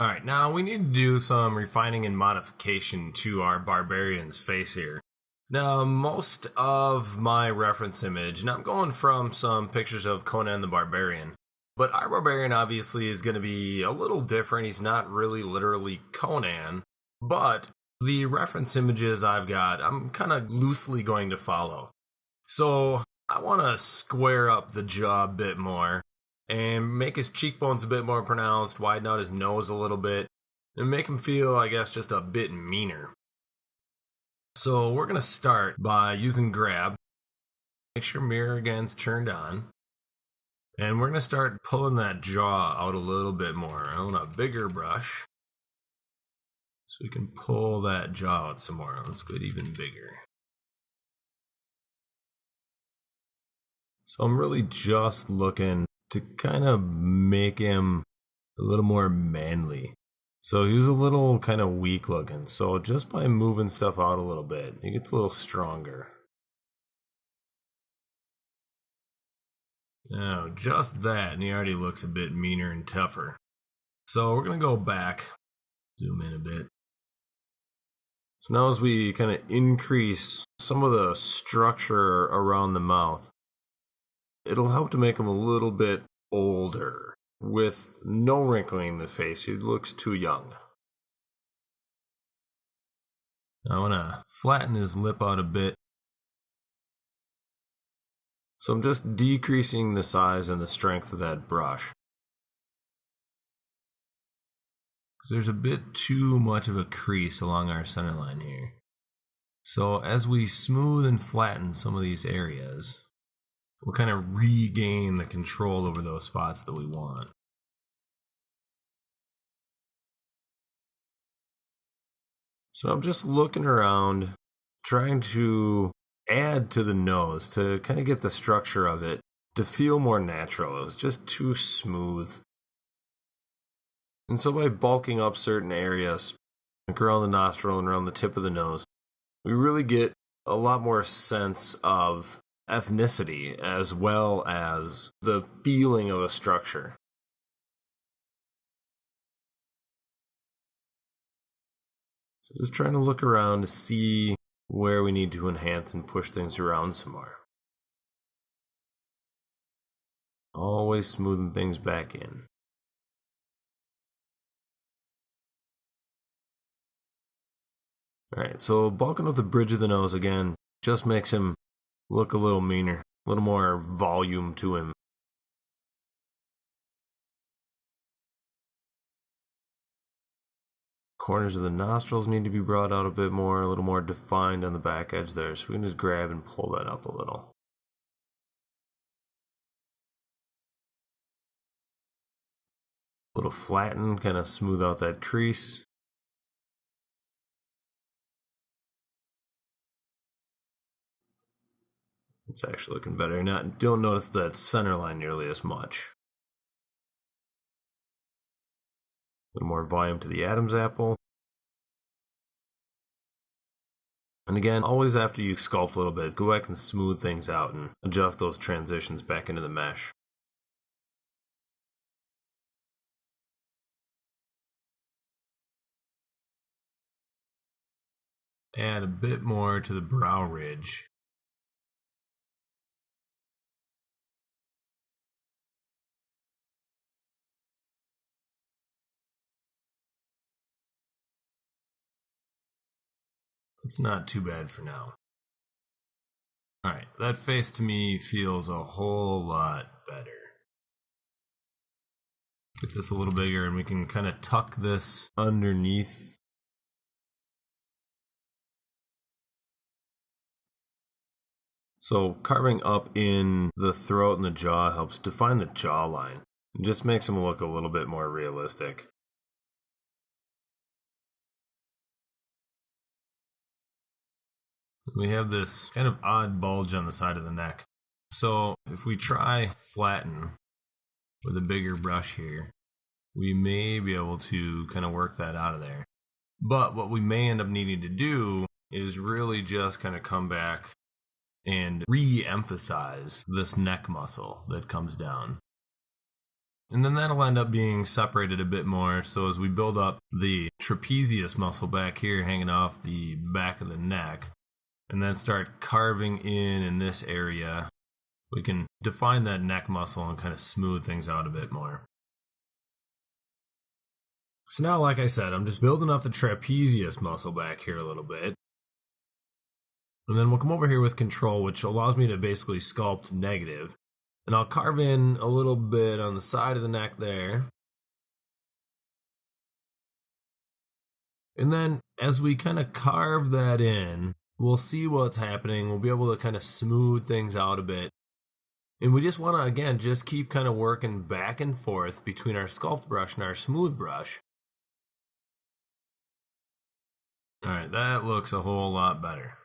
Alright, now we need to do some refining and modification to our barbarian's face here. Now, most of my reference image, and I'm going from some pictures of Conan the Barbarian, but our barbarian obviously is going to be a little different. He's not really literally Conan, but the reference images I've got, I'm kind of loosely going to follow. So I want to square up the jaw a bit more and make his cheekbones a bit more pronounced, widen out his nose a little bit, and make him feel, I guess, just a bit meaner. So we're going to start by using grab. Make sure mirror again's turned on. And we're going to start pulling that jaw out a little bit more. I want a bigger brush, so we can pull that jaw out some more. Let's get even bigger. So I'm really just looking to kind of make him a little more manly. So he was a little kind of weak looking. So just by moving stuff out a little bit, he gets a little stronger. Now, just that, and he already looks a bit meaner and tougher. So we're going to go back, zoom in a bit. So now as we kind of increase some of the structure around the mouth, it'll help to make him a little bit older, with no wrinkling in the face. He looks too young. I want to flatten his lip out a bit. So I'm just decreasing the size and the strength of that brush, because there's a bit too much of a crease along our center line here. So as we smooth and flatten some of these areas, we'll kind of regain the control over those spots that we want. So I'm just looking around, trying to add to the nose to kind of get the structure of it to feel more natural. It was just too smooth. And so by bulking up certain areas, like around the nostril and around the tip of the nose, we really get a lot more sense of ethnicity as well as the feeling of a structure. So just trying to look around to see where we need to enhance and push things around some more. Always smoothing things back in. Alright, so bulking up the bridge of the nose again just makes him look a little meaner, a little more volume to him. Corners of the nostrils need to be brought out a bit more, a little more defined on the back edge there, so we can just grab and pull that up a little. A little flatten, kind of smooth out that crease. It's actually looking better. Now, don't notice that center line nearly as much. A little more volume to the Adam's apple. And again, always after you sculpt a little bit, go back and smooth things out and adjust those transitions back into the mesh. Add a bit more to the brow ridge. It's not too bad for now. Alright, that face to me feels a whole lot better. Get this a little bigger and we can kind of tuck this underneath. So carving up in the throat and the jaw helps define the jawline. It just makes them look a little bit more realistic. We have this kind of odd bulge on the side of the neck. So if we try flatten with a bigger brush here, we may be able to kind of work that out of there. But what we may end up needing to do is really just kind of come back and re-emphasize this neck muscle that comes down. And then that'll end up being separated a bit more. So as we build up the trapezius muscle back here hanging off the back of the neck, and then start carving in this area, we can define that neck muscle and kind of smooth things out a bit more. So now, like I said, I'm just building up the trapezius muscle back here a little bit. And then we'll come over here with control, which allows me to basically sculpt negative. And I'll carve in a little bit on the side of the neck there. And then as we kind of carve that in, we'll see what's happening. We'll be able to kind of smooth things out a bit. And we just want to, again, just keep kind of working back and forth between our sculpt brush and our smooth brush. Alright, that looks a whole lot better.